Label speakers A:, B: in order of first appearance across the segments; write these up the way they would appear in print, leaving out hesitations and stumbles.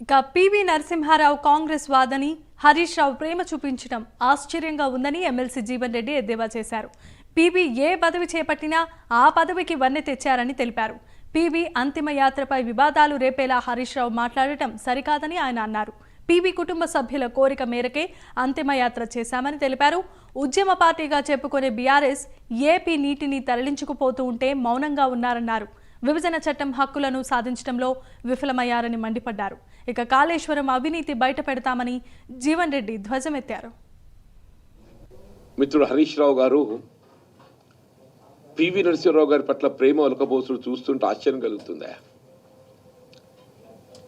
A: ఇక పివి నరసింహారావు కాంగ్రెస్ వాదని హరీష్ రావు ప్రేమ చూపించడం ఆశ్చర్యంగా ఉందని ఎమ్మెల్సీ జీవన్ రెడ్డి ఎద్దేవా చేశారు. పివి ఏ పదవి చేపట్టినా ఆ పదవికి వన్నె తెచ్చారని తెలిపారు. పివి అంతిమ యాత్రపై వివాదాలు రేపేలా హరీష్ రావు మాట్లాడటం సరికాదని ఆయన అన్నారు. పివి కుటుంబ సభ్యుల కోరిక మేరకే అంతిమయాత్ర చేశామని తెలిపారు. ఉద్యమ పార్టీగా చెప్పుకునే బీఆర్ఎస్ ఏపీ నీటిని తరలించుకుపోతూ ఉంటే మౌనంగా ఉన్నారన్నారు. విభజన చట్టం హక్కులను సాధించడంలో విఫలమయ్యారని మండిపడ్డారు. ఇక కాళేశ్వరం అవినీతి బయట పెడతామని జీవన్ రెడ్డి ధ్వజమెత్తారు.
B: మిత్రుడు హరీష్ రావు గారు పివి నరసింహారావు గారి పట్ల ప్రేమ ఒలకబోసుడు చూస్తుంటే ఆశ్చర్యం కలుగుతుందా?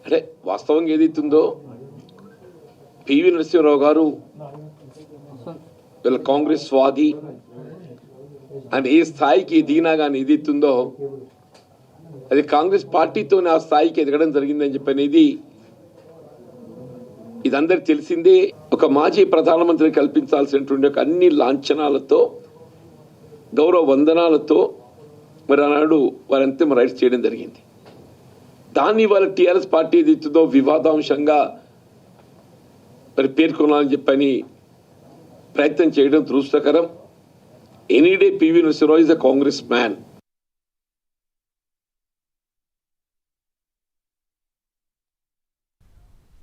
B: అంటే వాస్తవంగా ఏదైతుందో పివి నరసింహారావు గారు వీళ్ళ కాంగ్రెస్ స్వాది అని ఏ స్థాయికి ఎదిగినా కానీ ఏదైతుందో అది కాంగ్రెస్ పార్టీతోనే ఆ స్థాయికి ఎదగడం జరిగిందని చెప్పనేది ఇదందరికి తెలిసిందే. ఒక మాజీ ప్రధానమంత్రి కల్పించాల్సినటువంటి అన్ని లాంఛనాలతో గౌరవ వందనాలతో మరి ఆనాడు వారి అంతిమ రైట్స్ చేయడం జరిగింది. దాన్ని వాళ్ళ టీఆర్ఎస్ పార్టీ ఏదైతుందో వివాదాంశంగా మరి పేర్కొనాలని చెప్పని ప్రయత్నం చేయడం దురదృష్టకరం. Any day PV Narasimha Rao is a Congress man.